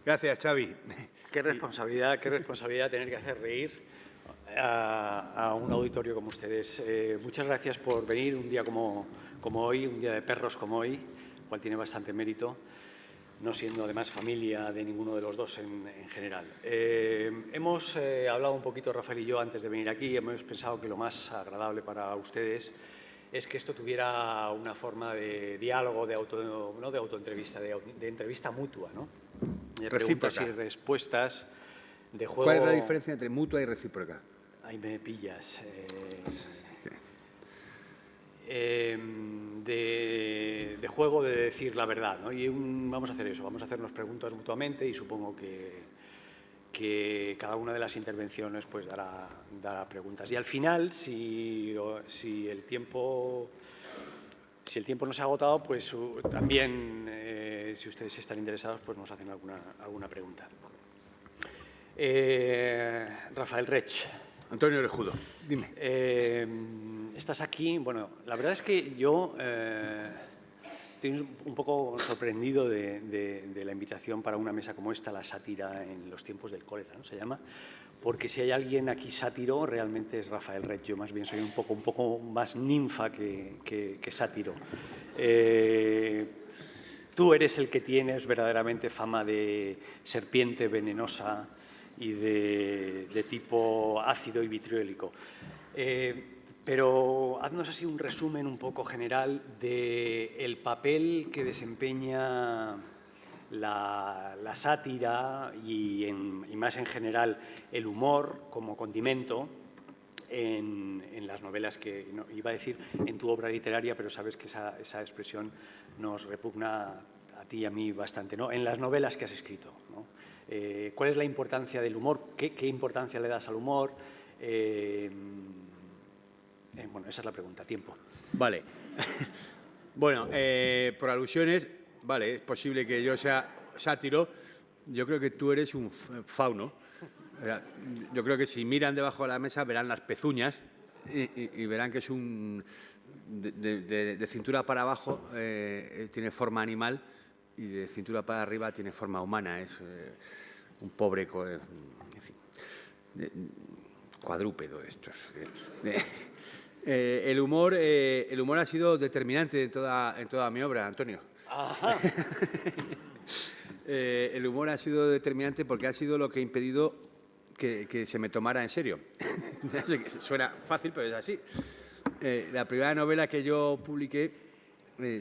Gracias, Xavi. Qué responsabilidad tener que hacer reír a un auditorio como ustedes. Muchas gracias por venir un día como hoy, un día de perros como hoy, cual tiene bastante mérito, no siendo además familia de ninguno de los dos en general. Hemos hablado un poquito, Rafael y yo, antes de venir aquí, y hemos pensado que lo más agradable para ustedes es que esto tuviera una forma de diálogo, de autoentrevista, de entrevista mutua, ¿no? De preguntas y respuestas, de juego. ¿Cuál es la diferencia entre mutua y recíproca? Ahí me pillas. De juego de decir la verdad, ¿no? Y vamos a hacer eso, vamos a hacernos preguntas mutuamente y supongo que cada una de las intervenciones pues dará preguntas. Y al final, si el tiempo no se ha agotado, pues también, si ustedes están interesados, pues nos hacen alguna pregunta. Rafael Rech. Antonio Orejudo, dime. Estás aquí. Bueno, la verdad es que yo estoy un poco sorprendido de la invitación para una mesa como esta, la sátira en los tiempos del cólera, ¿no? Se llama, porque si hay alguien aquí sátiro, realmente es Rafael Rech. Yo más bien soy un poco más ninfa que sátiro. Tú eres el que tienes verdaderamente fama de serpiente venenosa y de tipo ácido y vitriólico. Pero haznos así un resumen un poco general del papel que desempeña la sátira y más en general el humor como condimento en las novelas que, no, iba a decir en tu obra literaria, pero sabes que esa expresión nos repugna a ti y a mí bastante, ¿no? En las novelas que has escrito, ¿no? ¿Cuál es la importancia del humor? ¿Qué importancia le das al humor? Bueno, esa es la pregunta. Tiempo. Vale. Bueno, por alusiones, vale, es posible que yo sea sátiro. Yo creo que tú eres un fauno. Yo creo que si miran debajo de la mesa verán las pezuñas y verán que es de cintura para abajo tiene forma animal y de cintura para arriba tiene forma humana. Es un pobre, en fin, cuadrúpedo esto. El humor ha sido determinante en toda mi obra, Antonio. Ajá. El humor ha sido determinante porque ha sido lo que ha impedido que se me tomara en serio. Suena fácil, pero es así. La primera novela que yo publiqué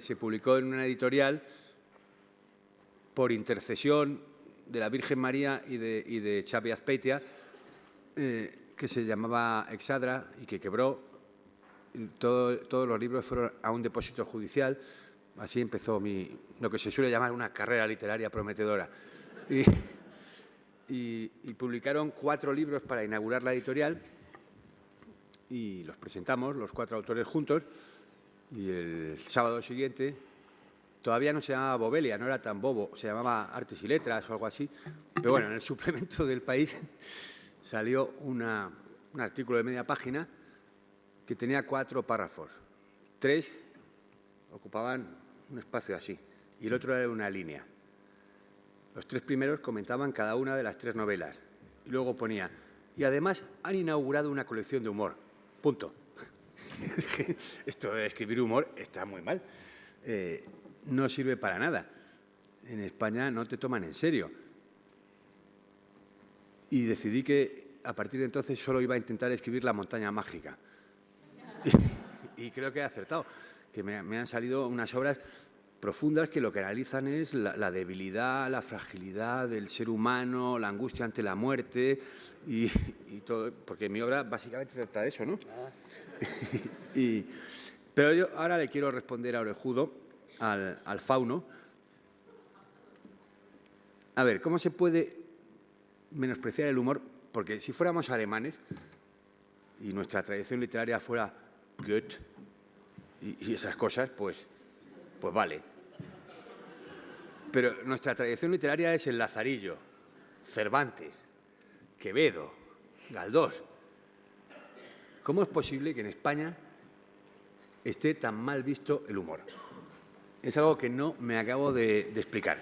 se publicó en una editorial por intercesión de la Virgen María y de Xavi Azpeitia, que se llamaba Exadra y que quebró. Todos los libros fueron a un depósito judicial. Así empezó lo que se suele llamar una carrera literaria prometedora. Y publicaron 4 libros para inaugurar la editorial y los presentamos, los 4 autores juntos, y el sábado siguiente, todavía no se llamaba Bobelia, no era tan bobo, se llamaba Artes y Letras o algo así, pero bueno, en el suplemento del País salió un artículo de media página que tenía 4 párrafos. 3 ocupaban un espacio así y el otro era una línea. Los 3 primeros comentaban cada una de las 3 novelas y luego ponía, y además han inaugurado una colección de humor. Punto. Esto de escribir humor está muy mal. No sirve para nada. En España no te toman en serio. Y decidí que a partir de entonces solo iba a intentar escribir La montaña mágica. Y creo que he acertado, que me han salido unas obras profundas que lo que analizan es la debilidad, la fragilidad del ser humano, la angustia ante la muerte y todo, porque mi obra básicamente trata de eso, ¿no? Pero yo ahora le quiero responder a Orejudo, al fauno. A ver, ¿cómo se puede menospreciar el humor? Porque si fuéramos alemanes y nuestra tradición literaria fuera Goethe y esas cosas, pues vale. Pero nuestra tradición literaria es el Lazarillo, Cervantes, Quevedo, Galdós. ¿Cómo es posible que en España esté tan mal visto el humor? Es algo que no me acabo de explicar.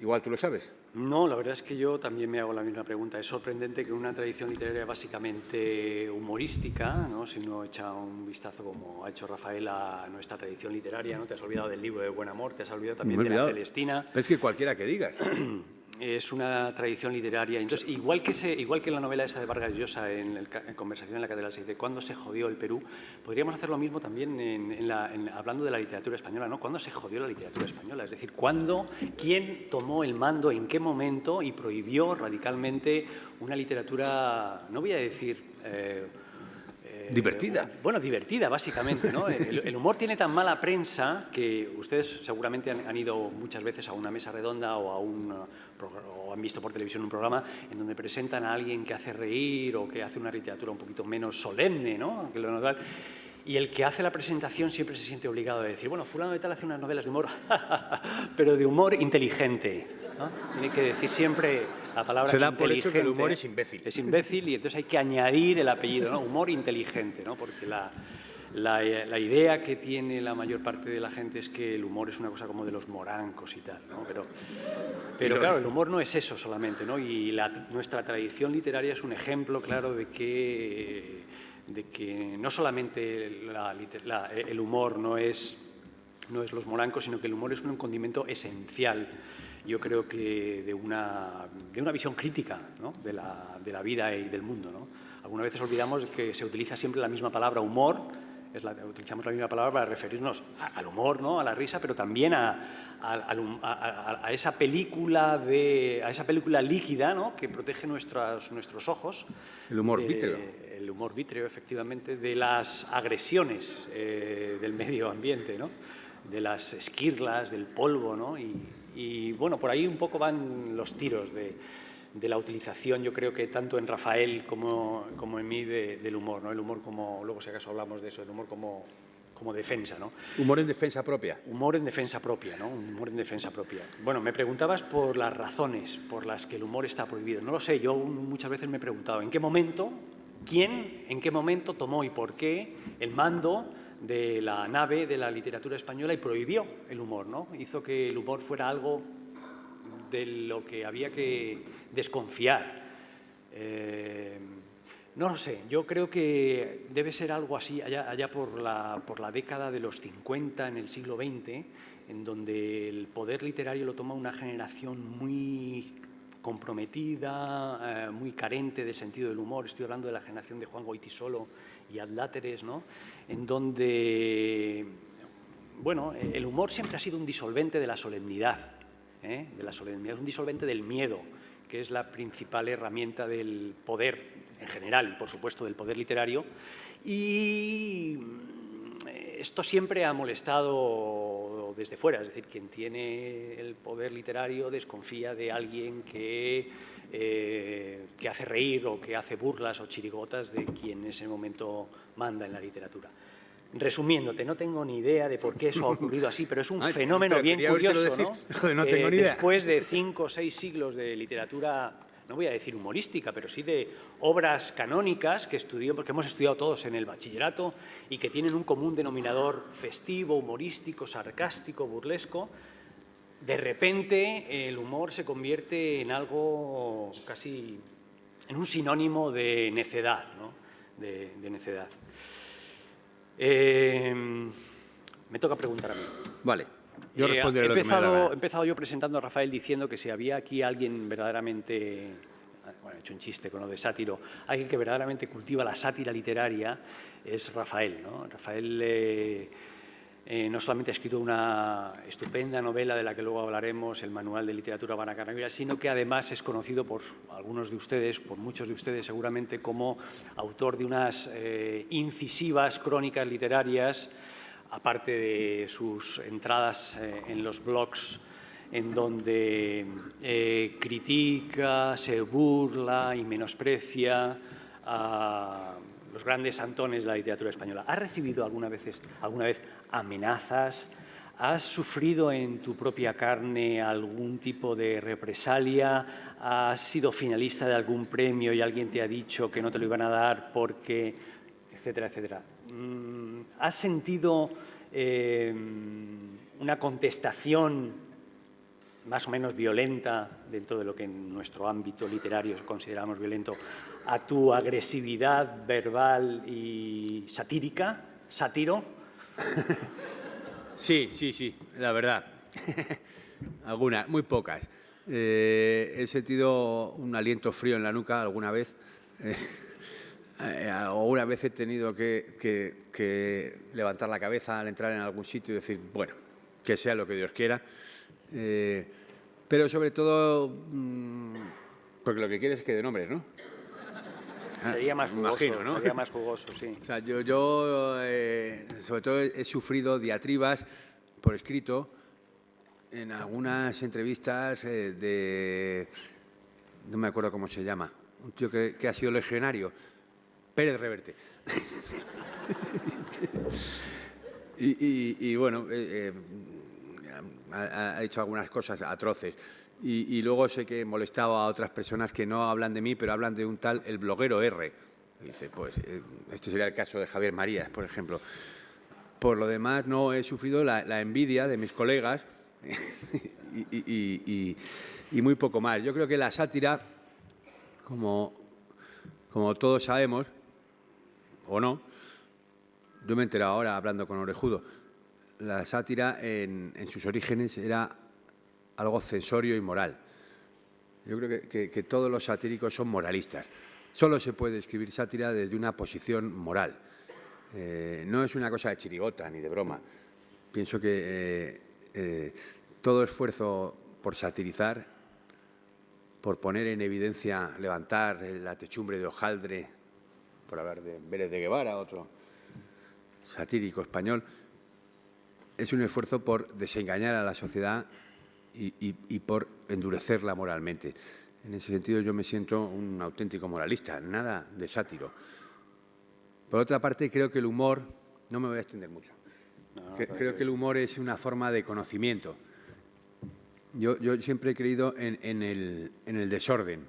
Igual tú lo sabes. No, la verdad es que yo también me hago la misma pregunta. Es sorprendente que una tradición literaria básicamente humorística, ¿no? Si uno echa un vistazo como ha hecho Rafael a nuestra tradición literaria, ¿no? Te has olvidado del libro de Buen Amor, te has olvidado también de La Celestina. Pero es que cualquiera que digas. Es una tradición literaria. Entonces, igual que la novela esa de Vargas Llosa en Conversación en la Catedral se dice ¿cuándo se jodió el Perú? Podríamos hacer lo mismo también hablando de la literatura española, ¿no? ¿Cuándo se jodió la literatura española? Es decir, ¿quién tomó el mando, en qué momento y prohibió radicalmente una literatura, no voy a decir... divertida. Bueno, divertida, básicamente, ¿no? El humor tiene tan mala prensa que ustedes seguramente han ido muchas veces a una mesa redonda o han visto por televisión un programa en donde presentan a alguien que hace reír o que hace una literatura un poquito menos solemne, ¿no? Que lo normal. Y el que hace la presentación siempre se siente obligado a decir, bueno, fulano de tal hace unas novelas de humor, pero de humor inteligente, ¿no? Tiene que decir siempre la palabra inteligente. Se da por hecho que el humor es imbécil. Es imbécil y entonces hay que añadir el apellido, ¿no? Humor inteligente, ¿no? Porque la idea que tiene la mayor parte de la gente es que el humor es una cosa como de los morancos y tal, ¿no? Pero claro, el humor no es eso solamente, ¿no? Y nuestra tradición literaria es un ejemplo claro de que no solamente el humor no es los morancos, sino que el humor es un condimento esencial, yo creo que de una visión crítica, ¿no? de la vida y del mundo, ¿no? Algunas veces olvidamos que se utiliza siempre la misma palabra humor, utilizamos la misma palabra para referirnos al humor, ¿no? A la risa, pero también a esa película líquida, ¿no? Que protege nuestros ojos. El humor vítreo. El humor vítreo, efectivamente, de las agresiones del medio ambiente, ¿no? De las esquirlas, del polvo, ¿no? Y bueno, por ahí un poco van los tiros de la utilización, yo creo que tanto en Rafael como en mí, del humor, ¿no? El humor como, luego si acaso hablamos de eso, el humor como defensa, ¿no? Humor en defensa propia. Humor en defensa propia, ¿no? Humor en defensa propia. Bueno, me preguntabas por las razones por las que el humor está prohibido. No lo sé, yo muchas veces me he preguntado en qué momento, en qué momento tomó y por qué el mando de la nave de la literatura española y prohibió el humor, ¿no? Hizo que el humor fuera algo de lo que había que desconfiar. No lo sé, yo creo que debe ser algo así allá por la década de los 50, en el siglo XX, en donde el poder literario lo toma una generación muy comprometida, muy carente de sentido del humor. Estoy hablando de la generación de Juan Goytisolo y Adláteres, ¿no? En donde, bueno, el humor siempre ha sido un disolvente de la solemnidad, un disolvente del miedo, que es la principal herramienta del poder en general y, por supuesto, del poder literario. Y esto siempre ha molestado desde fuera, es decir, quien tiene el poder literario desconfía de alguien que hace reír o que hace burlas o chirigotas de quien en ese momento manda en la literatura. Resumiéndote, no tengo ni idea de por qué eso ha ocurrido así, pero es un fenómeno bien curioso, ¿no? No tengo ni idea. Después de 5 o 6 siglos de literatura, no voy a decir humorística, pero sí de obras canónicas que hemos estudiado todos en el bachillerato y que tienen un común denominador festivo, humorístico, sarcástico, burlesco, de repente el humor se convierte en algo casi, en un sinónimo de necedad, ¿no? De necedad. Me toca preguntar a mí. Vale, yo responderé lo que me dé la gana. He empezado yo presentando a Rafael diciendo que si había aquí alguien verdaderamente, bueno, he hecho un chiste con lo de sátiro, alguien que verdaderamente cultiva la sátira literaria es Rafael, ¿no? Rafael no solamente ha escrito una estupenda novela de la que luego hablaremos, el Manual de Literatura Banacarnavira, sino que además es conocido por algunos de ustedes, por muchos de ustedes seguramente, como autor de unas incisivas crónicas literarias, aparte de sus entradas en los blogs en donde critica, se burla y menosprecia a los grandes santones de la literatura española. ¿Has recibido alguna vez amenazas? ¿Has sufrido en tu propia carne algún tipo de represalia? ¿Has sido finalista de algún premio y alguien te ha dicho que no te lo iban a dar porque, etcétera, etcétera? ¿Has sentido una contestación más o menos violenta, dentro de lo que en nuestro ámbito literario consideramos violento, a tu agresividad verbal y satírica, sátiro? Sí, la verdad. Algunas, muy pocas. He sentido un aliento frío en la nuca alguna vez. O una vez he tenido que levantar la cabeza al entrar en algún sitio y decir, bueno, que sea lo que Dios quiera. Pero sobre todo, porque lo que quieres es que de nombres, ¿no? Sería más jugoso, imagino, ¿no? sería más jugoso, sí. O sea, yo sobre todo he sufrido diatribas por escrito en algunas entrevistas no me acuerdo cómo se llama, un tío que ha sido legionario, Pérez Reverte. y bueno, ha hecho algunas cosas atroces. Y luego sé que he molestado a otras personas que no hablan de mí, pero hablan de un tal, el bloguero R. Y dice, pues, este sería el caso de Javier Marías, por ejemplo. Por lo demás, no he sufrido la envidia de mis colegas y muy poco más. Yo creo que la sátira, como todos sabemos, o no, yo me he enterado ahora hablando con Orejudo, la sátira en sus orígenes era algo censorio y moral. Yo creo que todos los satíricos son moralistas. Solo se puede escribir sátira desde una posición moral. No es una cosa de chirigota ni de broma. Pienso que todo esfuerzo por satirizar, por poner en evidencia, levantar la techumbre de hojaldre, por hablar de Vélez de Guevara, otro satírico español, es un esfuerzo por desengañar a la sociedad y por endurecerla moralmente. En ese sentido yo me siento un auténtico moralista, nada de sátiro. Por otra parte, creo que el humor, no me voy a extender mucho, creo que el humor es una forma de conocimiento. Yo siempre he creído en el desorden.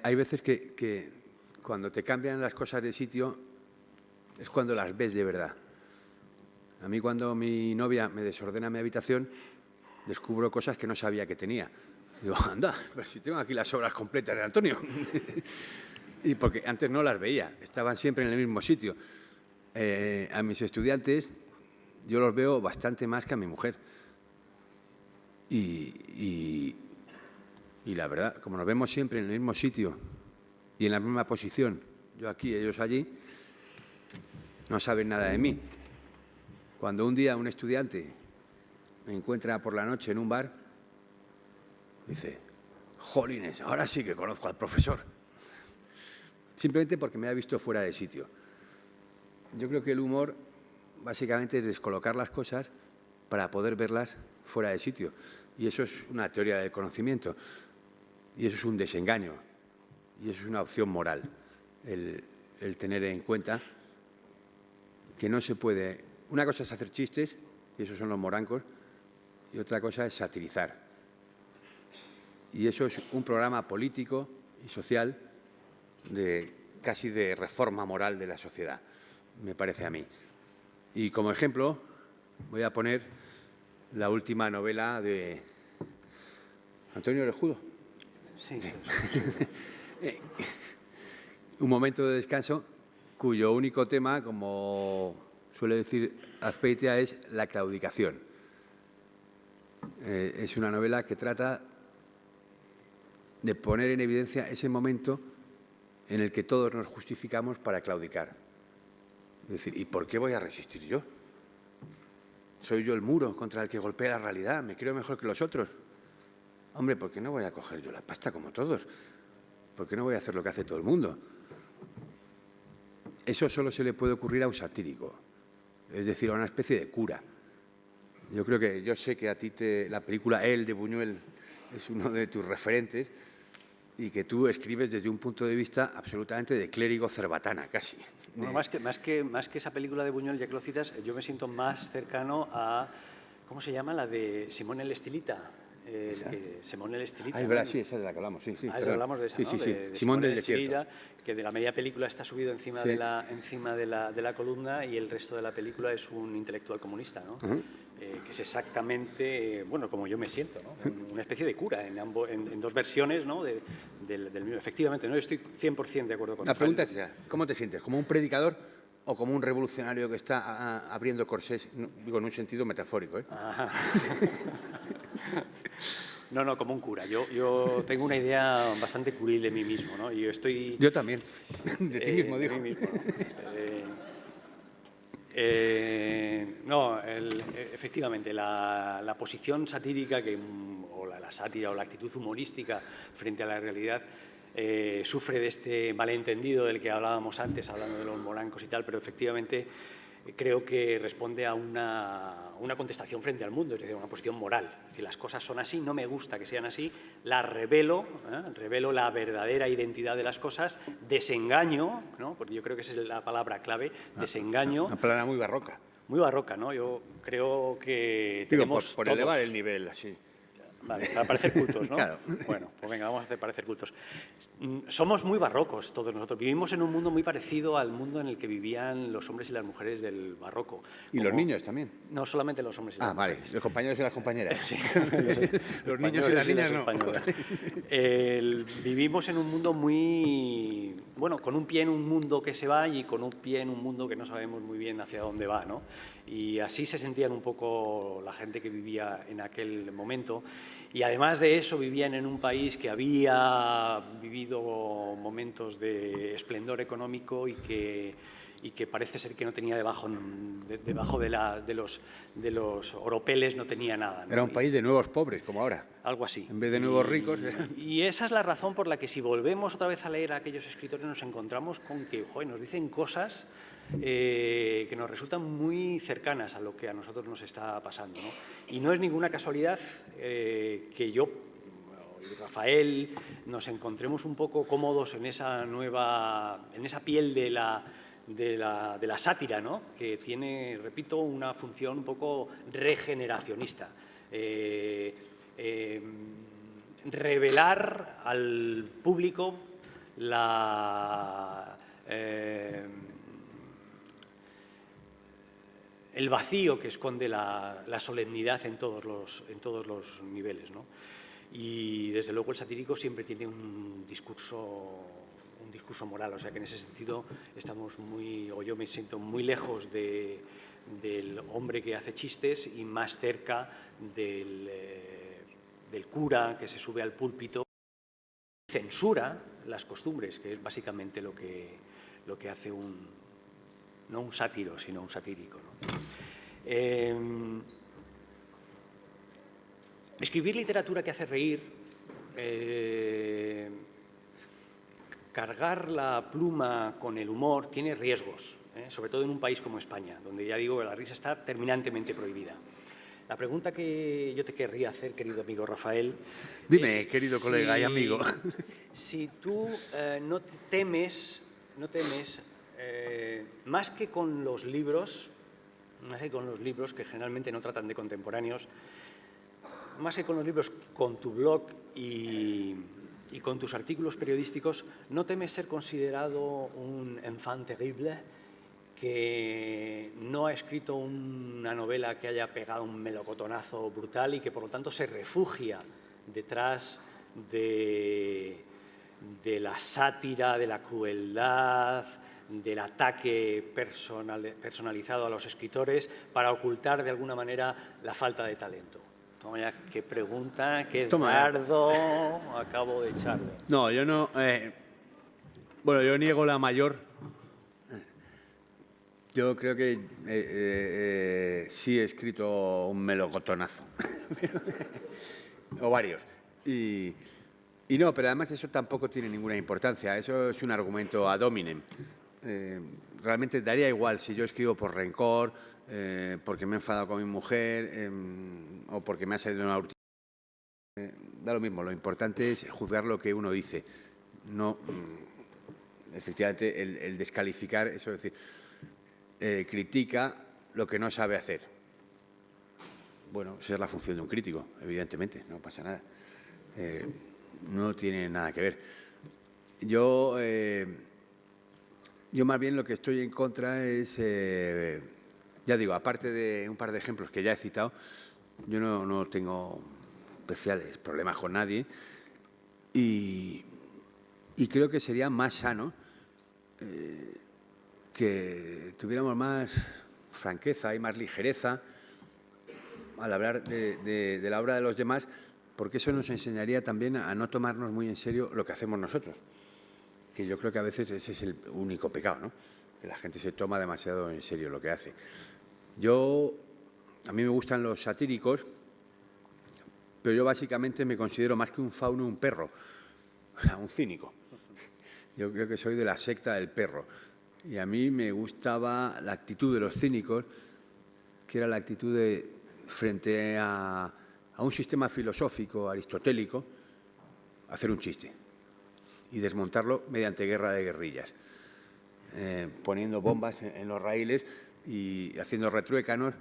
Hay veces que cuando te cambian las cosas de sitio es cuando las ves de verdad. A mí cuando mi novia me desordena mi habitación, descubro cosas que no sabía que tenía. Digo, anda, pero si tengo aquí las obras completas de Antonio. Y porque antes no las veía, estaban siempre en el mismo sitio. A mis estudiantes yo los veo bastante más que a mi mujer. Y la verdad, como nos vemos siempre en el mismo sitio y en la misma posición, yo aquí, ellos allí, no saben nada de mí. Cuando un día un estudiante me encuentra por la noche en un bar, dice, jolines, ahora sí que conozco al profesor. Simplemente porque me ha visto fuera de sitio. Yo creo que el humor básicamente es descolocar las cosas para poder verlas fuera de sitio. Y eso es una teoría del conocimiento. Y eso es un desengaño. Y eso es una opción moral. El tener en cuenta que no se puede... Una cosa es hacer chistes, y esos son los morancos, y otra cosa es satirizar. Y eso es un programa político y social casi de reforma moral de la sociedad, me parece a mí. Y como ejemplo voy a poner la última novela de Antonio Orejudo. Sí. Un momento de descanso cuyo único tema, como suele decir Azpeitia, es la claudicación. Es una novela que trata de poner en evidencia ese momento en el que todos nos justificamos para claudicar. Es decir, ¿y por qué voy a resistir yo? ¿Soy yo el muro contra el que golpea la realidad? ¿Me creo mejor que los otros? Hombre, ¿por qué no voy a coger yo la pasta como todos? ¿Por qué no voy a hacer lo que hace todo el mundo? Eso solo se le puede ocurrir a un satírico, es decir, a una especie de cura. Yo sé que a ti la película El de Buñuel es uno de tus referentes y que tú escribes desde un punto de vista absolutamente de clérigo cerbatana, casi. Bueno, más que esa película de Buñuel, ya que lo citas, yo me siento más cercano a, ¿cómo se llama? La de Simón el Estilita. Simón el Estilita. Ah, es verdad, sí, esa es de la que hablamos, sí. Hablamos de esa, sí, ¿no? sí, sí. De Simón del Estilita, Desierto. que de la media película está subido encima, Sí. de la columna, y el resto de la película es un intelectual comunista, ¿no? Que es exactamente, bueno, como yo me siento, ¿no? Una especie de cura en dos versiones, ¿no? del mismo. Efectivamente, ¿no? Yo estoy 100% de acuerdo con La Rafael. pregunta es esa, ¿cómo te sientes? ¿Como un predicador o como un revolucionario que está abriendo corsés? Digo, en un sentido metafórico, ¿eh? Ajá. No, como un cura. Yo tengo una idea bastante curil de mí mismo, ¿no? Yo también. De ti mismo, digo. De mí mismo, ¿no? Efectivamente, la posición satírica o la sátira o la actitud humorística frente a la realidad sufre de este malentendido del que hablábamos antes, hablando de los morancos y tal, pero efectivamente creo que responde a una contestación frente al mundo, es decir, una posición moral. Es decir, las cosas son así, no me gusta que sean así, las revelo la verdadera identidad de las cosas, desengaño, ¿no? Porque yo creo que esa es la palabra clave, desengaño. Una palabra muy barroca. Muy barroca, ¿no? Yo creo que Digo, tenemos por todos... elevar el nivel, así. Vale, para parecer cultos, ¿no? Claro. Bueno, pues venga, vamos a hacer parecer cultos. Somos muy barrocos todos nosotros. Vivimos en un mundo muy parecido al mundo en el que vivían los hombres y las mujeres del barroco. Y los niños también. No solamente los hombres y las mujeres. Vale, los compañeros y las compañeras. Sí, los niños y las niñas no. Vivimos en un mundo muy... Bueno, con un pie en un mundo que se va y con un pie en un mundo que no sabemos muy bien hacia dónde va, ¿no? Y así se sentían un poco la gente que vivía en aquel momento. Y además de eso vivían en un país que había vivido momentos de esplendor económico y que parece ser que no tenía debajo de los oropeles no tenía nada, ¿no? Era un país de nuevos pobres, como ahora. Algo así. En vez de nuevos ricos. Y esa es la razón por la que si volvemos otra vez a leer a aquellos escritores nos encontramos con que nos dicen cosas que nos resultan muy cercanas a lo que a nosotros nos está pasando, ¿no? Y no es ninguna casualidad que yo y Rafael nos encontremos un poco cómodos en esa piel de la sátira, ¿no? Que tiene, repito, una función un poco regeneracionista. Revelar al público el vacío que esconde la solemnidad en todos los niveles, ¿no? Y desde luego el satírico siempre tiene un discurso moral, o sea que en ese sentido yo me siento muy lejos del hombre que hace chistes y más cerca del cura que se sube al púlpito y censura las costumbres, que es básicamente lo que hace no un sátiro, sino un satírico, ¿no? Escribir literatura que hace reír, cargar la pluma con el humor tiene riesgos, sobre todo en un país como España, donde ya digo que la risa está terminantemente prohibida. La pregunta que yo te querría hacer, querido amigo Rafael... Dime, querido colega y amigo. Si tú no temes, más que con los libros, que generalmente no tratan de contemporáneos, más que con los libros, con tu blog y con tus artículos periodísticos, ¿no temes ser considerado un enfant terrible que no ha escrito una novela que haya pegado un melocotonazo brutal y que por lo tanto se refugia detrás de la sátira, de la crueldad, del ataque personalizado a los escritores para ocultar de alguna manera la falta de talento? Toma ya, qué pregunta, qué dardo acabo de echarle. No, yo no... bueno, yo niego la mayor. Yo creo que sí he escrito un melocotonazo. O varios. Y no, pero además eso tampoco tiene ninguna importancia. Eso es un argumento ad hominem. Realmente daría igual si yo escribo por rencor, porque me he enfadado con mi mujer o porque me ha salido una urticaria. Da lo mismo, lo importante es juzgar lo que uno dice. No, efectivamente, el descalificar, eso es decir, critica lo que no sabe hacer. bueno, esa es la función de un crítico, evidentemente, no pasa nada. No tiene nada que ver. Yo más bien lo que estoy en contra es, ya digo, aparte de un par de ejemplos que ya he citado, yo no tengo especiales problemas con nadie y creo que sería más sano que tuviéramos más franqueza y más ligereza al hablar de la obra de los demás, porque eso nos enseñaría también a no tomarnos muy en serio lo que hacemos nosotros, que yo creo que a veces ese es el único pecado, ¿no? Que la gente se toma demasiado en serio lo que hace. A mí me gustan los satíricos, pero yo básicamente me considero más que un fauno, un perro, o sea, un cínico. Yo creo que soy de la secta del perro. Y a mí me gustaba la actitud de los cínicos, que era la actitud de, frente a un sistema filosófico aristotélico, hacer un chiste y desmontarlo mediante guerra de guerrillas, poniendo bombas en los raíles y haciendo retruécanos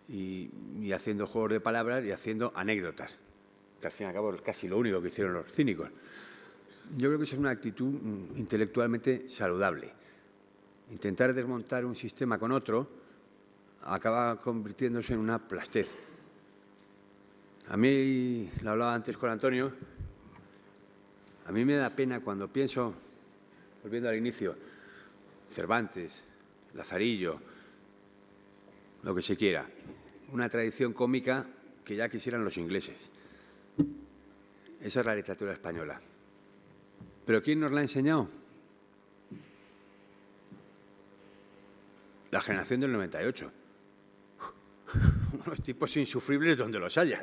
y haciendo juegos de palabras y haciendo anécdotas, que al fin y al cabo es casi lo único que hicieron los cínicos. Yo creo que eso es una actitud intelectualmente saludable. Intentar desmontar un sistema con otro acaba convirtiéndose en una plastez. A mí, lo hablaba antes con Antonio, a mí me da pena cuando pienso, volviendo al inicio, Cervantes, Lazarillo, lo que se quiera, una tradición cómica que ya quisieran los ingleses. Esa es la literatura española. ¿Pero quién nos la ha enseñado? La generación del 98. Unos tipos insufribles donde los haya.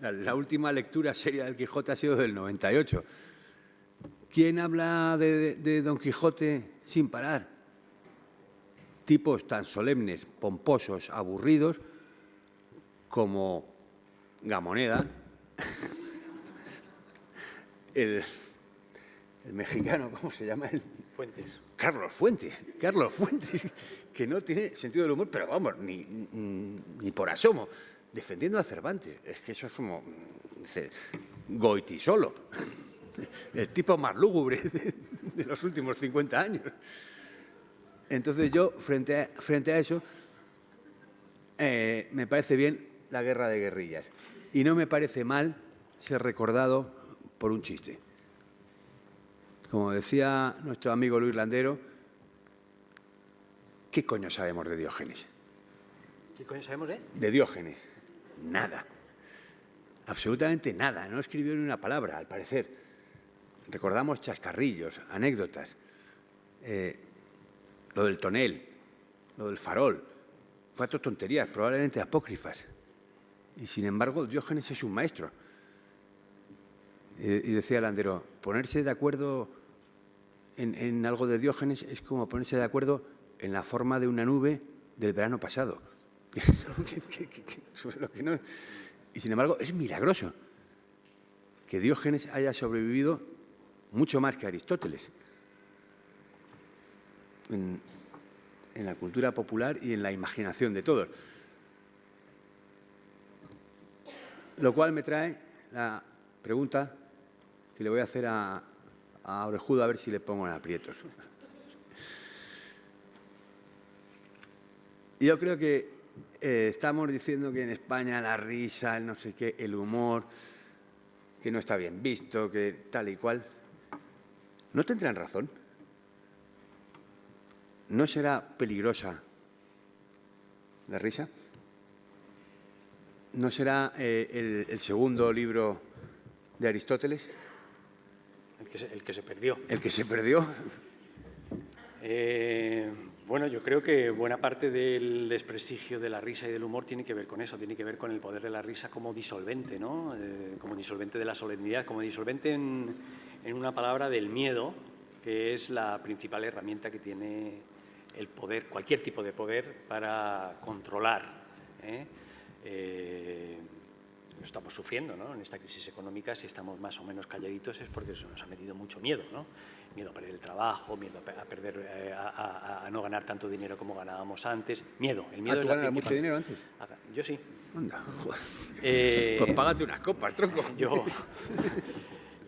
La última lectura seria del Quijote ha sido del 98. ¿Quién habla de Don Quijote sin parar? Tipos tan solemnes, pomposos, aburridos, como Gamoneda, el mexicano, ¿cómo se llama? Fuentes. Carlos Fuentes, que no tiene sentido del humor, pero vamos, ni por asomo, defendiendo a Cervantes. Es que eso es como Goiti solo, el tipo más lúgubre de los últimos 50 años. Entonces yo, frente a eso, me parece bien la guerra de guerrillas. Y no me parece mal ser recordado por un chiste. Como decía nuestro amigo Luis Landero, ¿qué coño sabemos de Diógenes? ¿Qué coño sabemos de? De Diógenes. Nada. Absolutamente nada. No escribió ni una palabra, al parecer. Recordamos chascarrillos, anécdotas. Lo del tonel, lo del farol. 4 tonterías, probablemente apócrifas. Y sin embargo, Diógenes es un maestro. Y decía Landero, ponerse de acuerdo en algo de Diógenes es como ponerse de acuerdo en la forma de una nube del verano pasado. Sobre lo que no. Y sin embargo, es milagroso que Diógenes haya sobrevivido mucho más que Aristóteles en la cultura popular y en la imaginación de todos. Lo cual me trae la pregunta que le voy a hacer a Orejudo, a ver si le pongo en aprietos. Yo creo que estamos diciendo que en España la risa, el no sé qué, el humor, que no está bien visto, que tal y cual. ¿No tendrán razón? ¿No será peligrosa la risa? ¿No será el segundo libro de Aristóteles? El que se perdió. ¿El que se perdió? Bueno, yo creo que buena parte del desprestigio de la risa y del humor tiene que ver con eso, tiene que ver con el poder de la risa como disolvente, ¿no? Como disolvente de la solemnidad, como disolvente en una palabra del miedo, que es la principal herramienta que tiene el poder, cualquier tipo de poder, para controlar estamos sufriendo, ¿no? En esta crisis económica, si estamos más o menos calladitos es porque se nos ha metido mucho miedo, ¿no? Miedo a perder el trabajo, miedo a perder, a no ganar tanto dinero como ganábamos antes. Miedo, el miedo es ¿Tú la ganas principal. mucho dinero antes? Yo sí. Anda, joder. Pues págate unas copas, tronco. Yo...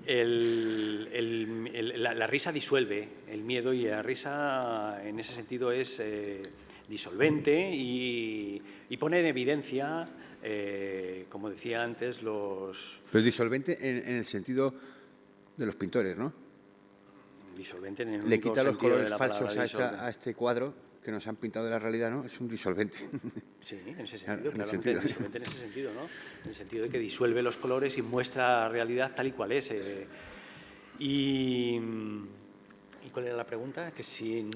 la risa disuelve el miedo y la risa en ese sentido es disolvente y pone en evidencia, como decía antes, los... Pero disolvente en el sentido de los pintores, ¿no? Disolvente en el Le quita los sentido de colores la falsos palabra a este cuadro que nos han pintado de la realidad, ¿no? Es un disolvente. Sí, en ese Claro, sentido, disolvente en ese sentido, ¿no? En el sentido de que disuelve los colores y muestra la realidad tal y cual es. ¿Y cuál era la pregunta? Que si...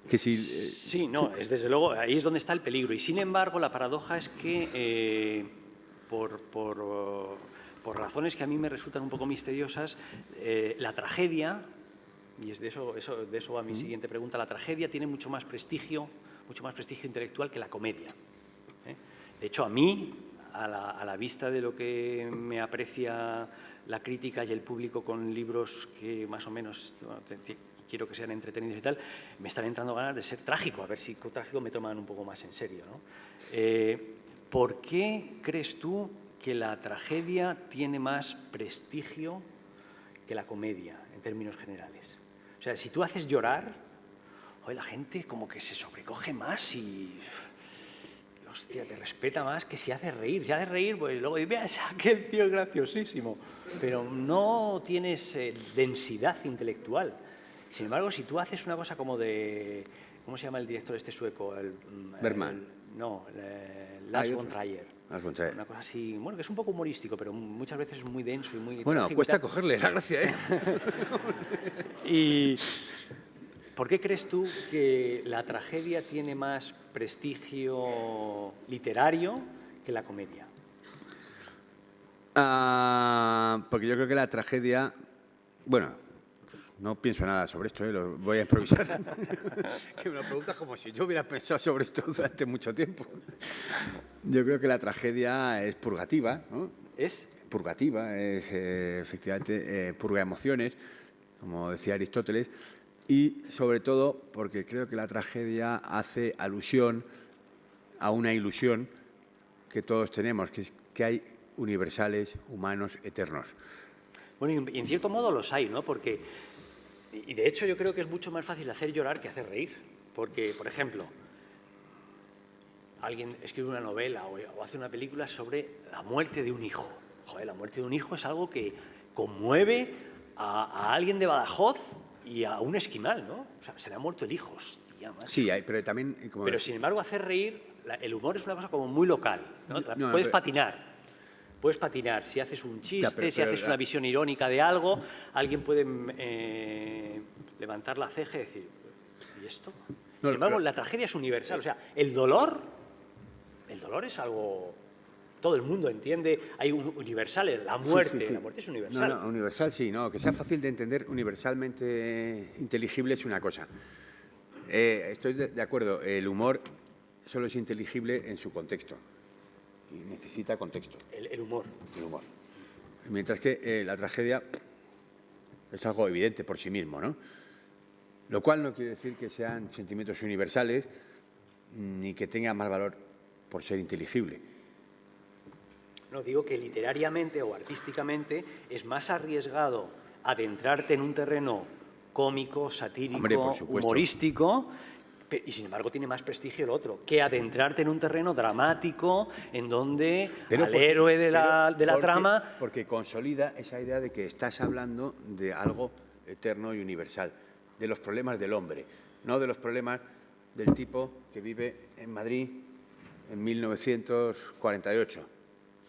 sí, no, es desde luego, ahí es donde está el peligro. Y sin embargo, la paradoja es que por razones que a mí me resultan un poco misteriosas, la tragedia, y de eso va mi siguiente pregunta, la tragedia tiene mucho más prestigio intelectual que la comedia. De hecho, a mí, a la vista de lo que me aprecia la crítica y el público con libros que más o menos quiero que sean entretenidos y tal, me están entrando ganas de ser trágico, a ver si con trágico me toman un poco más en serio, ¿no? ¿Por qué crees tú que la tragedia tiene más prestigio que la comedia, en términos generales? O sea, si tú haces llorar, hoy la gente como que se sobrecoge más y... Hostia, te respeta más que si haces reír. Si haces reír, pues luego dices, veas, aquel tío es graciosísimo. Pero no tienes densidad intelectual. Sin embargo, si tú haces una cosa como de... ¿Cómo se llama el director este sueco? Bergman. Lars von Trier. Lars von Trier. Una cosa así, bueno, que es un poco humorístico, pero muchas veces es muy denso y muy... Bueno, cuesta cogerle la gracia, ¿eh? Y... ¿Por qué crees tú que la tragedia tiene más prestigio literario que la comedia? Porque yo creo que la tragedia... Bueno, no pienso nada sobre esto, lo voy a improvisar. Que me lo preguntas como si yo hubiera pensado sobre esto durante mucho tiempo. Yo creo que la tragedia es purgativa, ¿no? ¿Es? Purgativa, es efectivamente purga emociones, como decía Aristóteles. Y sobre todo porque creo que la tragedia hace alusión a una ilusión que todos tenemos, que es que hay universales, humanos, eternos. Bueno, y en cierto modo los hay, ¿no? Porque, y de hecho yo creo que es mucho más fácil hacer llorar que hacer reír. Porque, por ejemplo, alguien escribe una novela o hace una película sobre la muerte de un hijo. Joder, la muerte de un hijo es algo que conmueve a alguien de Badajoz y a un esquimal, ¿no? O sea, se le ha muerto el hijo, hostia, macho. Sí, pero también... Pero sin embargo, hacer reír, el humor es una cosa como muy local, ¿no? Puedes patinar. Puedes patinar. Si haces un chiste, si haces una visión irónica de algo, alguien puede levantar la ceja y decir, ¿y esto? Sin embargo, la tragedia es universal. O sea, el dolor es algo... Todo el mundo entiende, hay universales, la muerte, sí. La muerte es universal. No, universal sí, no, que sea fácil de entender, universalmente inteligible es una cosa. Estoy de acuerdo, el humor solo es inteligible en su contexto y necesita contexto. El humor. El humor. Mientras que la tragedia es algo evidente por sí mismo, ¿no? Lo cual no quiere decir que sean sentimientos universales ni que tengan más valor por ser inteligible. No, digo que literariamente o artísticamente es más arriesgado adentrarte en un terreno cómico, satírico, hombre, por supuesto, humorístico, y sin embargo tiene más prestigio el otro, que adentrarte en un terreno dramático en donde héroe de la trama... Porque consolida esa idea de que estás hablando de algo eterno y universal, de los problemas del hombre, no de los problemas del tipo que vive en Madrid en 1948.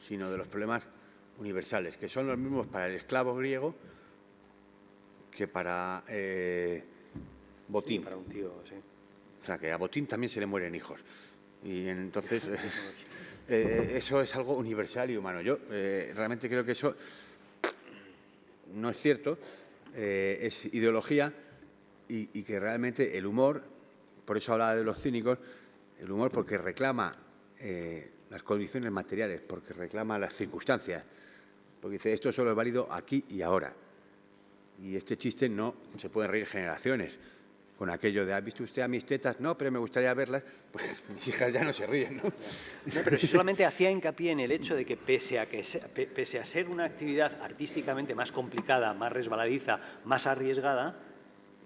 Sino de los problemas universales, que son los mismos para el esclavo griego que para Botín. Sí, para un tío, sí. O sea, que a Botín también se le mueren hijos. Y entonces eso es algo universal y humano. Yo realmente creo que eso no es cierto, es ideología y que realmente el humor, por eso hablaba de los cínicos, el humor porque reclama las condiciones materiales, porque reclama las circunstancias, porque dice, esto solo es válido aquí y ahora. Y este chiste no se pueden reír generaciones. Con aquello de, ¿ha visto usted a mis tetas? No, pero me gustaría verlas. Pues mis hijas ya no se ríen, ¿no? No, pero si solamente hacía hincapié en el hecho de que pese a ser una actividad artísticamente más complicada, más resbaladiza, más arriesgada,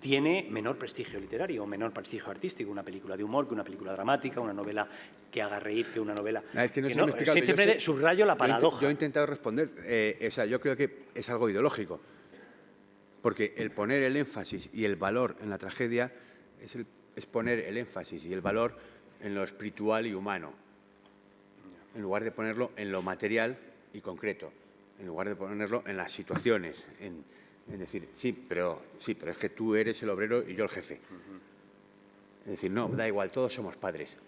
tiene menor prestigio literario, menor prestigio artístico, una película de humor que una película dramática, una novela que haga reír que una novela... Es que no se me ha explicado, siempre subrayo la paradoja. Yo he intentado responder, o sea, yo creo que es algo ideológico, porque el poner el énfasis y el valor en la tragedia es poner el énfasis y el valor en lo espiritual y humano, en lugar de ponerlo en lo material y concreto, en lugar de ponerlo en las situaciones, en decir, sí, pero es que tú eres el obrero y yo el jefe. Es decir, no, da igual, todos somos padres.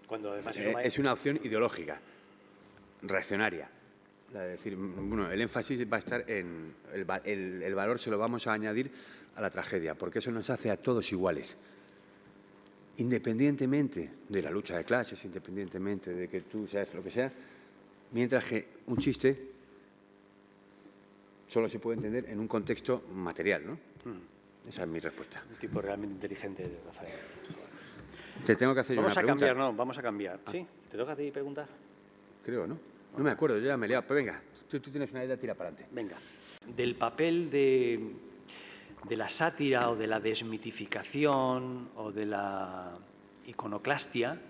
Cuando además es una opción ideológica, reaccionaria. La de decir, bueno, el énfasis va a estar en el valor, se lo vamos a añadir a la tragedia, porque eso nos hace a todos iguales. Independientemente de la lucha de clases, independientemente de que tú seas lo que sea, mientras que un chiste solo se puede entender en un contexto material, ¿no? Esa es mi respuesta. Un tipo realmente inteligente, Rafael. Te tengo que hacer una pregunta. Vamos a cambiar, no, vamos a cambiar. ¿Sí? ¿Te toca a ti preguntar? Creo, ¿no? No me acuerdo, yo ya me he liado. Pero venga, tú tienes una idea, tira para adelante. Venga. Del papel de la sátira o de la desmitificación o de la iconoclastia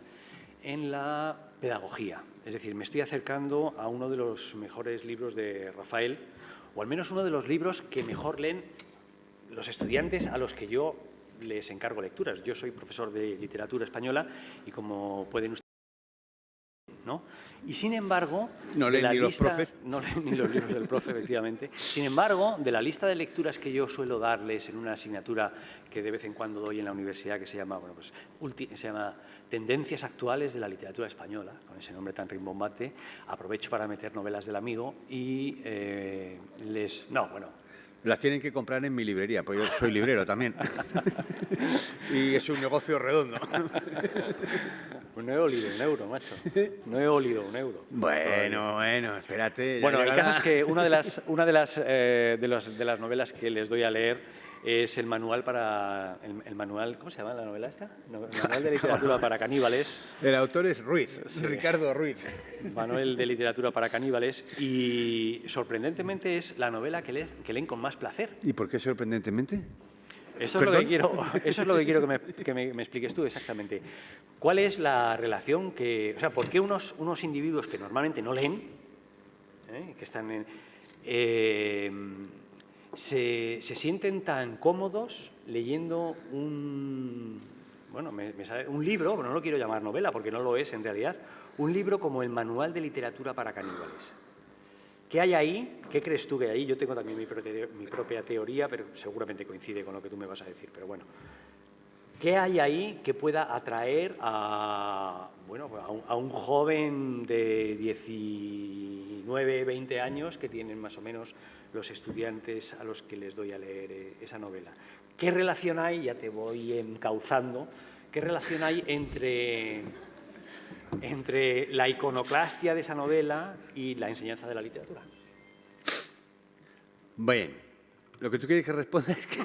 en la pedagogía. Es decir, me estoy acercando a uno de los mejores libros de Rafael, o al menos uno de los libros que mejor leen los estudiantes a los que yo les encargo lecturas. Yo soy profesor de literatura española y, como pueden ustedes, ¿no? Y sin embargo, no leen ni los profes. No leen ni los libros del profe, efectivamente. Sin embargo, de la lista de lecturas que yo suelo darles en una asignatura que de vez en cuando doy en la universidad, que se llama, bueno, pues, se llama Tendencias actuales de la literatura española, con ese nombre tan rimbombante, aprovecho para meter novelas del amigo y las tienen que comprar en mi librería, pues yo soy librero también. Y es un negocio redondo. Pues no he olido un euro, macho. No he olido un euro. Bueno, espérate. Bueno, el caso es que una de las novelas que les doy a leer es el manual el manual, ¿cómo se llama la novela esta? El manual de literatura para caníbales. El autor es Ruiz, sí. Ricardo Ruiz. Manual de literatura para caníbales, y sorprendentemente es la novela que leen con más placer. ¿Y por qué sorprendentemente? Eso es lo que quiero que me expliques tú exactamente. ¿Cuál es la relación o sea, por qué unos individuos que normalmente no leen, que están se sienten tan cómodos leyendo un libro, pero no lo quiero llamar novela porque no lo es en realidad, un libro como el Manual de Literatura para Caníbales? ¿Qué hay ahí? ¿Qué crees tú que hay ahí? Yo tengo también mi propia teoría, pero seguramente coincide con lo que tú me vas a decir. Pero bueno, ¿qué hay ahí que pueda atraer a un joven de 19, 20 años que tienen más o menos los estudiantes a los que les doy a leer esa novela? ¿Qué relación hay? Ya te voy encauzando. ¿Qué relación hay entre la iconoclastia de esa novela y la enseñanza de la literatura? Bien, lo que tú quieres que responda es que...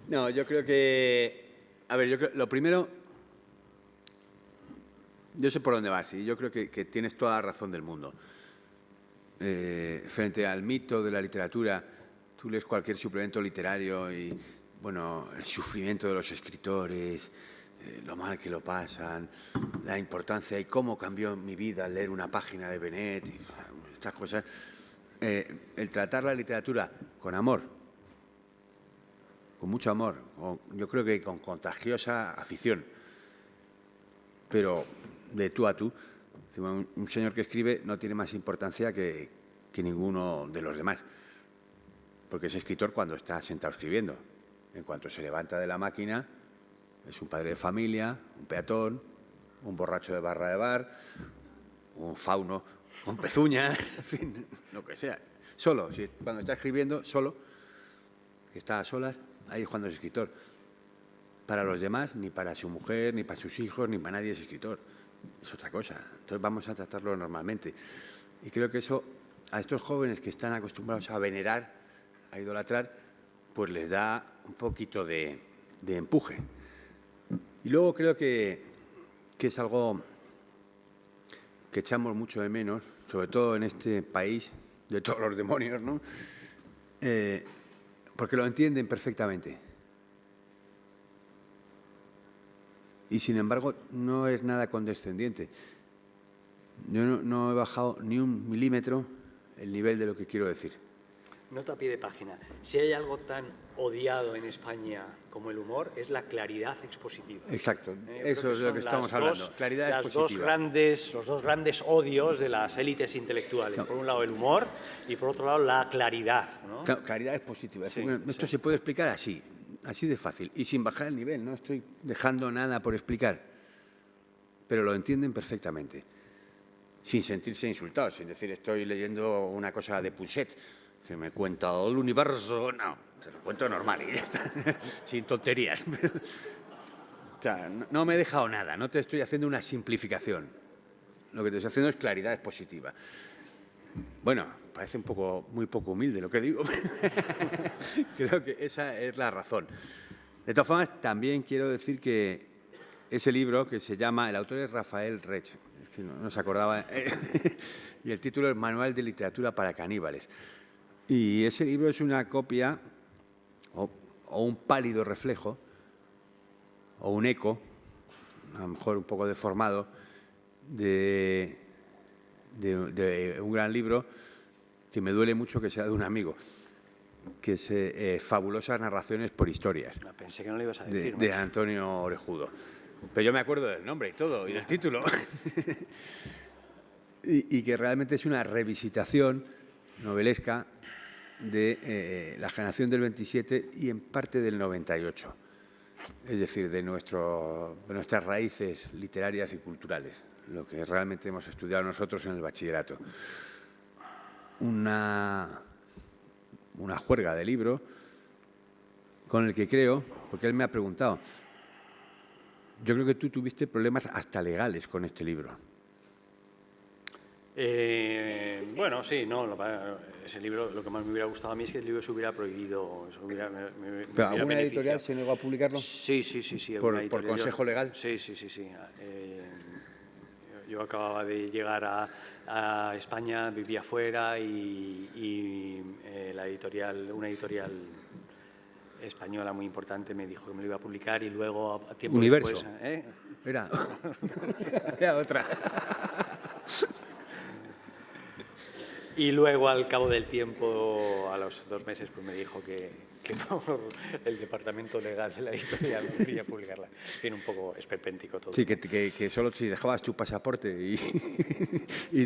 No, yo creo que... A ver, lo primero... Yo sé por dónde vas y yo creo que tienes toda la razón del mundo. Frente al mito de la literatura, tú lees cualquier suplemento literario y, bueno, el sufrimiento de los escritores, lo mal que lo pasan, la importancia y cómo cambió mi vida al leer una página de Benet y estas cosas. El tratar la literatura con amor, con mucho amor, yo creo que con contagiosa afición, pero de tú a tú. Un señor que escribe no tiene más importancia que ninguno de los demás, porque es escritor cuando está sentado escribiendo. En cuanto se levanta de la máquina, es un padre de familia, un peatón, un borracho de barra de bar, un fauno con pezuñas, en fin, lo que sea. Solo, cuando está escribiendo, solo, que está a solas, ahí es cuando es escritor. Para los demás, ni para su mujer, ni para sus hijos, ni para nadie es escritor. es otra cosa. Entonces vamos a tratarlo normalmente. Y creo que eso a estos jóvenes que están acostumbrados a venerar, a idolatrar, pues les da un poquito de empuje. Y luego creo que es algo que echamos mucho de menos, sobre todo en este país de todos los demonios, ¿no? Porque lo entienden perfectamente. Y sin embargo no es nada condescendiente. Yo no he bajado ni un milímetro el nivel de lo que quiero decir. Nota a pie de página. Si hay algo tan odiado en España como el humor, es la claridad expositiva. Exacto, eso es de lo que estamos hablando. Claridad expositiva. Los dos grandes odios de las élites intelectuales. No. Por un lado el humor y por otro lado la claridad, ¿no? Claro, claridad expositiva. Sí, esto se puede explicar así de fácil y sin bajar el nivel. No estoy dejando nada por explicar, pero lo entienden perfectamente, sin sentirse insultados, sin decir estoy leyendo una cosa de Pousset que me cuenta el universo. No, te lo cuento normal y ya está, sin tonterías. O sea, no me he dejado nada, no te estoy haciendo una simplificación. Lo que te estoy haciendo es claridad expositiva. Bueno, parece muy poco humilde lo que digo. Creo que esa es la razón. De todas formas, también quiero decir que ese libro que se llama, el autor es Rafael Rech, es que no se acordaba, y el título es Manual de Literatura para Caníbales. Y ese libro es una copia o un pálido reflejo o un eco, a lo mejor un poco deformado, de un gran libro que me duele mucho que sea de un amigo, que es Fabulosas narraciones por historias. Pensé que no le ibas a decir. De Antonio Orejudo. Pero yo me acuerdo del nombre y todo, y del título. y que realmente es una revisitación novelesca de la generación del 27 y en parte del 98. Es decir, de nuestras raíces literarias y culturales, lo que realmente hemos estudiado nosotros en el bachillerato. Una juerga de libro con el que creo, porque él me ha preguntado, yo creo que tú tuviste problemas hasta legales con este libro. Bueno, sí, no, ese libro, lo que más me hubiera gustado a mí es que el libro se hubiera prohibido. ¿Pero alguna editorial se negó a publicarlo? Sí. ¿Por consejo legal? Sí. Yo acababa de llegar a España, vivía fuera y una editorial española muy importante me dijo que me lo iba a publicar y luego a tiempo Universo. Después, Era otra. Y luego, al cabo del tiempo, a los 2 meses, pues me dijo que no, el departamento legal de la editorial no quería publicarla. Tiene un poco esperpéntico todo. Sí, que solo si dejabas tu pasaporte y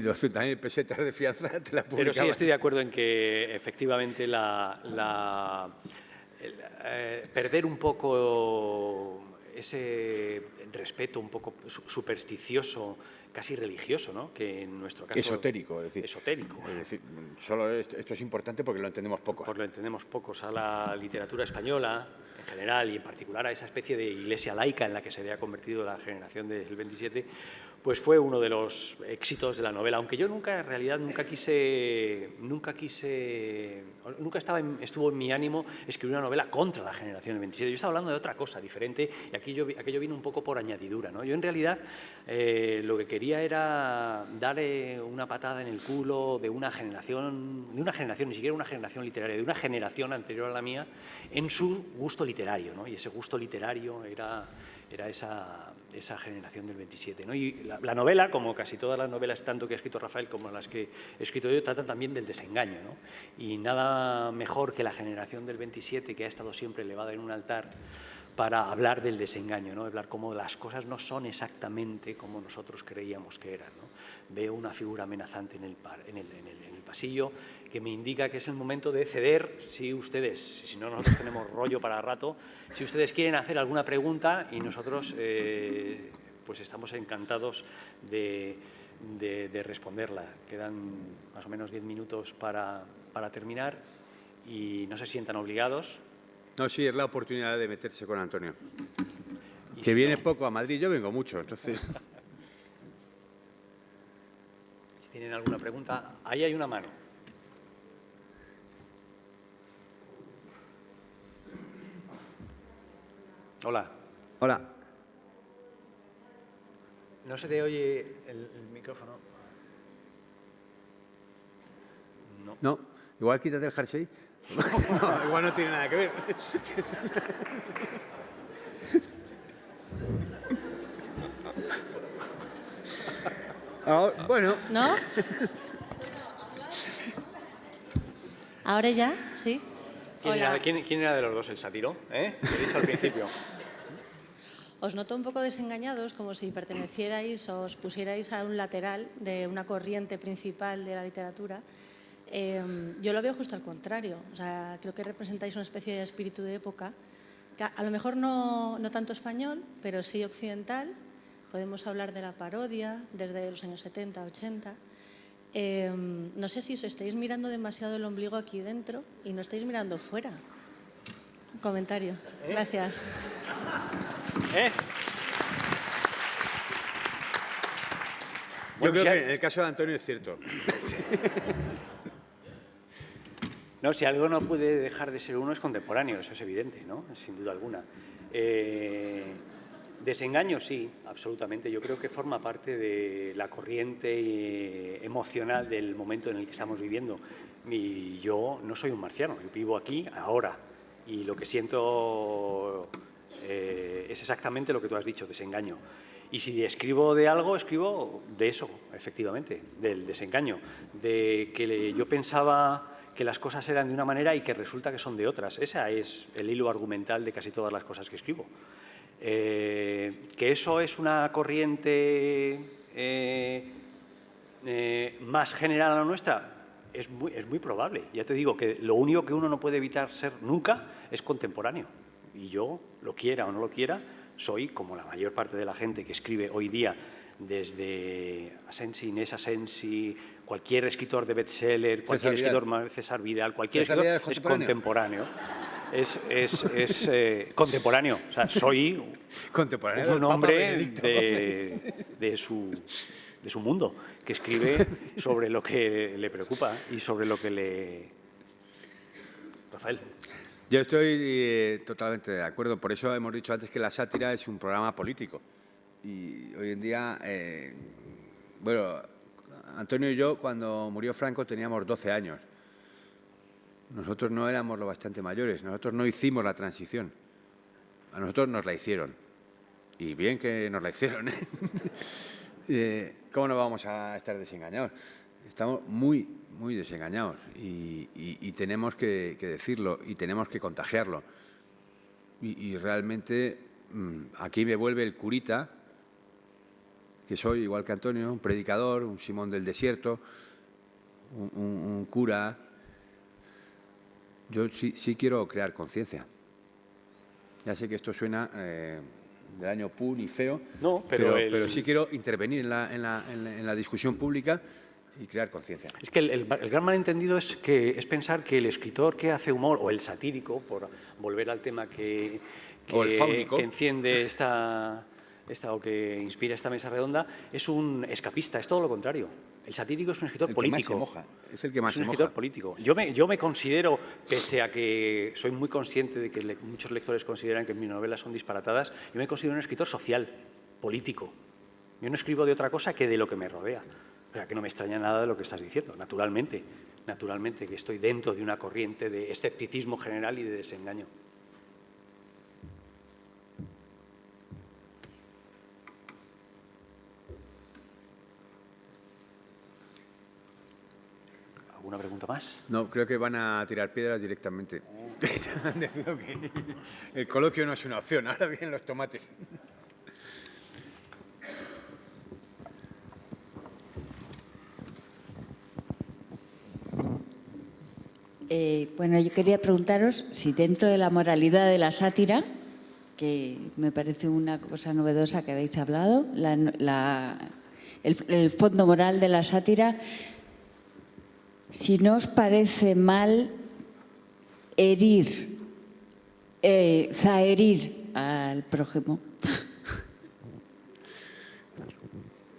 200.000 pesetas de fianza te la publicaban. Pero sí estoy de acuerdo en que efectivamente perder un poco ese respeto un poco supersticioso, casi religioso, ¿no? Que en nuestro caso... Esotérico, es decir. Esotérico. Es decir, solo esto es importante porque lo entendemos pocos. Porque lo entendemos pocos. A la literatura española, en general, y en particular a esa especie de iglesia laica en la que se había convertido la generación del 27, pues fue uno de los éxitos de la novela. Aunque yo nunca estuvo en mi ánimo escribir una novela contra la generación del 27. Yo estaba hablando de otra cosa diferente y aquello vino un poco por añadidura, ¿no? Yo en realidad lo que quería era dar una patada en el culo de una generación, ni siquiera una generación literaria, de una generación anterior a la mía en su gusto literario, ¿no? Y ese gusto literario era esa generación del 27, ¿no? Y la novela, como casi todas las novelas, tanto que ha escrito Rafael como las que he escrito yo, tratan también del desengaño, ¿no? Y nada mejor que la generación del 27, que ha estado siempre elevada en un altar, para hablar del desengaño, ¿no? Hablar cómo las cosas no son exactamente como nosotros creíamos que eran, ¿no? Veo una figura amenazante en el pasillo que me indica que es el momento de ceder, si no nosotros tenemos rollo para rato, si ustedes quieren hacer alguna pregunta y nosotros pues estamos encantados de responderla. Quedan más o menos 10 minutos para terminar y no se sientan obligados. No, sí, es la oportunidad de meterse con Antonio. Que viene poco a Madrid, yo vengo mucho, entonces... ¿Tienen alguna pregunta? Ahí hay una mano. Hola. Hola. No se te oye el micrófono. No. No, igual quítate el jersey. No, igual no tiene nada que ver. Ahora, bueno. ¿No? ¿Ahora ya? ¿Sí? Hola. ¿Quién era de los dos el sátiro? Lo he dicho al principio. Os noto un poco desengañados, como si pertenecierais o os pusierais a un lateral de una corriente principal de la literatura. Yo lo veo justo al contrario. O sea, creo que representáis una especie de espíritu de época, que a lo mejor no tanto español, pero sí occidental. Podemos hablar de la parodia desde los años 70, 80. No sé si os estáis mirando demasiado el ombligo aquí dentro y no estáis mirando fuera. Un comentario. Gracias. Yo creo que en el caso de Antonio es cierto. No, si algo no puede dejar de ser uno es contemporáneo, eso es evidente, ¿no? Sin duda alguna. Desengaño, sí, absolutamente. Yo creo que forma parte de la corriente emocional del momento en el que estamos viviendo. Y yo no soy un marciano, yo vivo aquí, ahora. Y lo que siento es exactamente lo que tú has dicho, desengaño. Y si escribo de algo, escribo de eso, efectivamente, del desengaño. De que yo pensaba que las cosas eran de una manera y que resulta que son de otras. Ese es el hilo argumental de casi todas las cosas que escribo. Que eso es una corriente más general a la nuestra, es muy probable. Ya te digo que lo único que uno no puede evitar ser nunca es contemporáneo. Y yo, lo quiera o no lo quiera, soy, como la mayor parte de la gente que escribe hoy día, desde Asensi, Inés Asensi, cualquier escritor de bestseller, cualquier escritor, César Vidal, cualquier escritor es contemporáneo. Es contemporáneo. O sea, soy un hombre de su mundo, que escribe sobre lo que le preocupa y sobre lo que le... Rafael. Yo estoy totalmente de acuerdo. Por eso hemos dicho antes que la sátira es un programa político. Y hoy en día, bueno, Antonio y yo, cuando murió Franco, teníamos 12 años. Nosotros no éramos lo bastante mayores, nosotros no hicimos la transición. A nosotros nos la hicieron. Y bien que nos la hicieron, ¿eh? ¿Cómo no vamos a estar desengañados? Estamos muy desengañados y tenemos que decirlo y tenemos que contagiarlo. Y realmente aquí me vuelve el curita, que soy igual que Antonio, un predicador, un Simón del desierto, un cura. Yo sí quiero crear conciencia. Ya sé que esto suena del año pun y feo, no, pero sí quiero intervenir en la discusión pública y crear conciencia. Es que el gran malentendido es pensar que el escritor que hace humor, o el satírico, por volver al tema que enciende o que inspira esta mesa redonda, es un escapista, es todo lo contrario. El satírico es un escritor político. Es el que más se moja. Es un escritor político. Yo me considero, pese a que soy muy consciente de que muchos lectores consideran que mis novelas son disparatadas, yo me considero un escritor social, político. Yo no escribo de otra cosa que de lo que me rodea. O sea, que no me extraña nada de lo que estás diciendo, naturalmente, que estoy dentro de una corriente de escepticismo general y de desengaño. ¿Alguna pregunta más? No, creo que van a tirar piedras directamente. Han decidido que el coloquio no es una opción, ahora vienen los tomates. Bueno, yo quería preguntaros si dentro de la moralidad de la sátira, que me parece una cosa novedosa que habéis hablado, el fondo moral de la sátira, si no os parece mal zaherir al prójimo.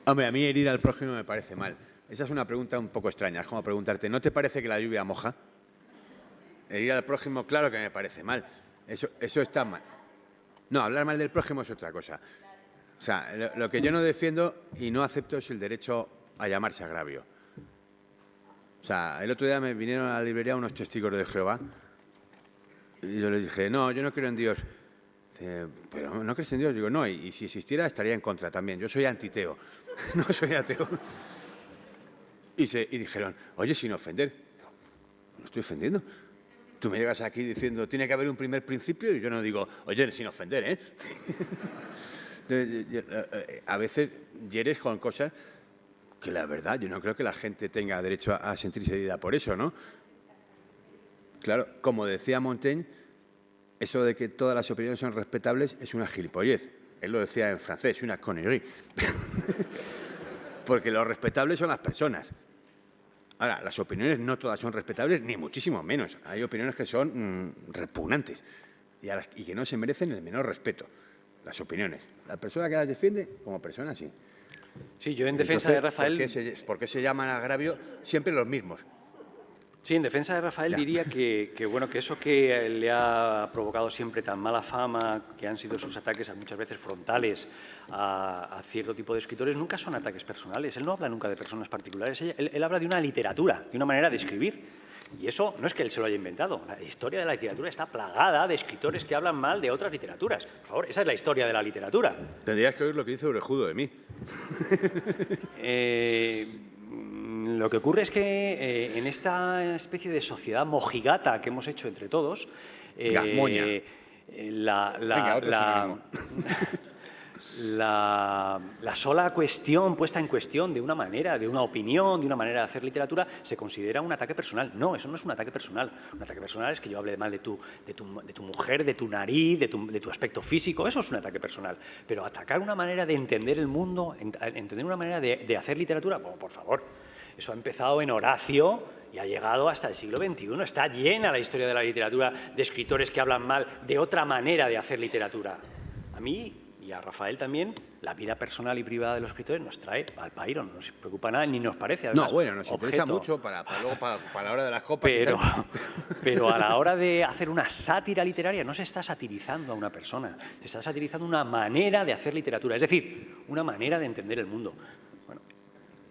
Hombre, a mí herir al prójimo me parece mal. Esa es una pregunta un poco extraña. Es como preguntarte, ¿no te parece que la lluvia moja? Herir al prójimo, claro que me parece mal. Eso está mal. No, hablar mal del prójimo es otra cosa. O sea, lo que yo no defiendo y no acepto es el derecho a llamarse agravio. O sea, el otro día me vinieron a la librería unos testigos de Jehová y yo les dije, no, yo no creo en Dios. Dice, ¿pero no crees en Dios? Digo, no, y si existiera estaría en contra también. Yo soy antiteo, no soy ateo. Y dijeron, oye, sin ofender. No estoy ofendiendo. Tú me llegas aquí diciendo, tiene que haber un primer principio, y yo no digo, oye, sin ofender, ¿eh? A veces hieres con cosas que la verdad, yo no creo que la gente tenga derecho a sentirse herida por eso, ¿no? Claro, como decía Montaigne, eso de que todas las opiniones son respetables es una gilipollez. Él lo decía en francés, una connerie. Porque lo respetable son las personas. Ahora, las opiniones no todas son respetables, ni muchísimo menos. Hay opiniones que son repugnantes y que no se merecen el menor respeto. Las opiniones. La persona que las defiende, como persona, sí. Sí, yo en defensa de Rafael... ¿Por qué se llaman agravio siempre los mismos? Sí, en defensa de Rafael diría que eso que le ha provocado siempre tan mala fama, que han sido sus ataques muchas veces frontales a cierto tipo de escritores, nunca son ataques personales. Él no habla nunca de personas particulares. Él habla de una literatura, de una manera de escribir. Y eso no es que él se lo haya inventado. La historia de la literatura está plagada de escritores que hablan mal de otras literaturas. Por favor, esa es la historia de la literatura. Tendrías que oír lo que dice Orejudo de mí. Lo que ocurre es que en esta especie de sociedad mojigata que hemos hecho entre todos, Gazmoña. La sola puesta en cuestión de una manera, de una opinión, de una manera de hacer literatura, se considera un ataque personal. No, eso no es un ataque personal. Un ataque personal es que yo hable mal de tu mujer, de tu nariz, de tu aspecto físico. Eso es un ataque personal. Pero atacar una manera de entender el mundo, entender una manera de hacer literatura, bueno, por favor. Eso ha empezado en Horacio y ha llegado hasta el siglo XXI. Está llena la historia de la literatura de escritores que hablan mal de otra manera de hacer literatura. A mí y a Rafael también, la vida personal y privada de los escritores nos trae al pairo, no nos preocupa nada ni nos parece. Además, no, bueno, nos interesa mucho para la hora de las copas. Pero a la hora de hacer una sátira literaria no se está satirizando a una persona, se está satirizando una manera de hacer literatura, es decir, una manera de entender el mundo. Bueno,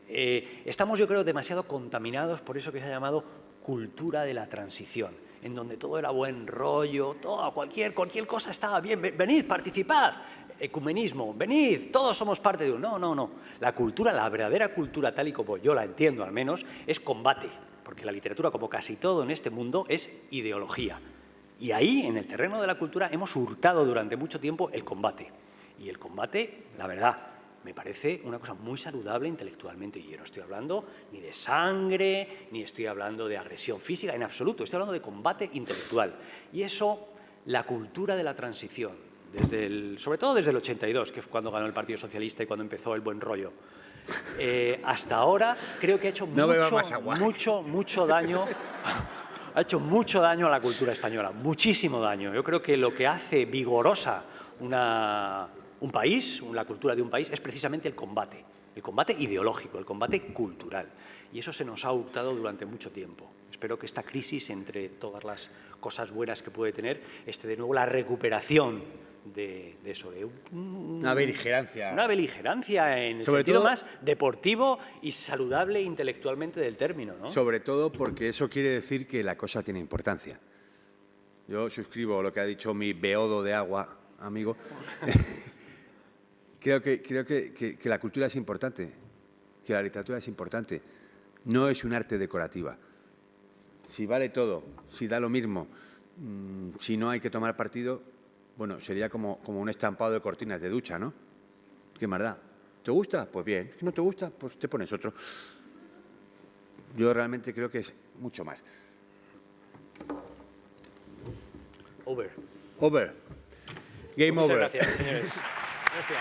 estamos, yo creo, demasiado contaminados por eso que se ha llamado cultura de la transición, en donde todo era buen rollo, cualquier cosa estaba bien. Venid, participad. Ecumenismo, venid, todos somos parte de uno. No. La cultura, la verdadera cultura, tal y como yo la entiendo al menos, es combate. Porque la literatura, como casi todo en este mundo, es ideología. Y ahí, en el terreno de la cultura, hemos hurtado durante mucho tiempo el combate. Y el combate, la verdad, me parece una cosa muy saludable intelectualmente. Y yo no estoy hablando ni de sangre, ni estoy hablando de agresión física, en absoluto. Estoy hablando de combate intelectual. Y eso, la cultura de la transición, sobre todo desde el 82, que fue cuando ganó el Partido Socialista y cuando empezó el buen rollo, hasta ahora creo que ha hecho mucho daño. Ha hecho mucho daño a la cultura española, muchísimo daño. Yo creo que lo que hace vigorosa un país, la cultura de un país, es precisamente el combate ideológico, el combate cultural. Y eso se nos ha hurtado durante mucho tiempo. Espero que esta crisis, entre todas las cosas buenas que puede tener, esté de nuevo la recuperación de eso, de una beligerancia. Una beligerancia en el sentido más deportivo y saludable intelectualmente del término, ¿no? Sobre todo porque eso quiere decir que la cosa tiene importancia. Yo suscribo lo que ha dicho mi beodo de agua, amigo. Creo que la cultura es importante, que la literatura es importante. No es un arte decorativa. Si vale todo, si da lo mismo, si no hay que tomar partido, bueno, sería como un estampado de cortinas de ducha, ¿no? ¿Qué más da? ¿Te gusta? Pues bien. ¿No te gusta? Pues te pones otro. Yo realmente creo que es mucho más. Over. Game over. Muchas gracias, señores. Gracias.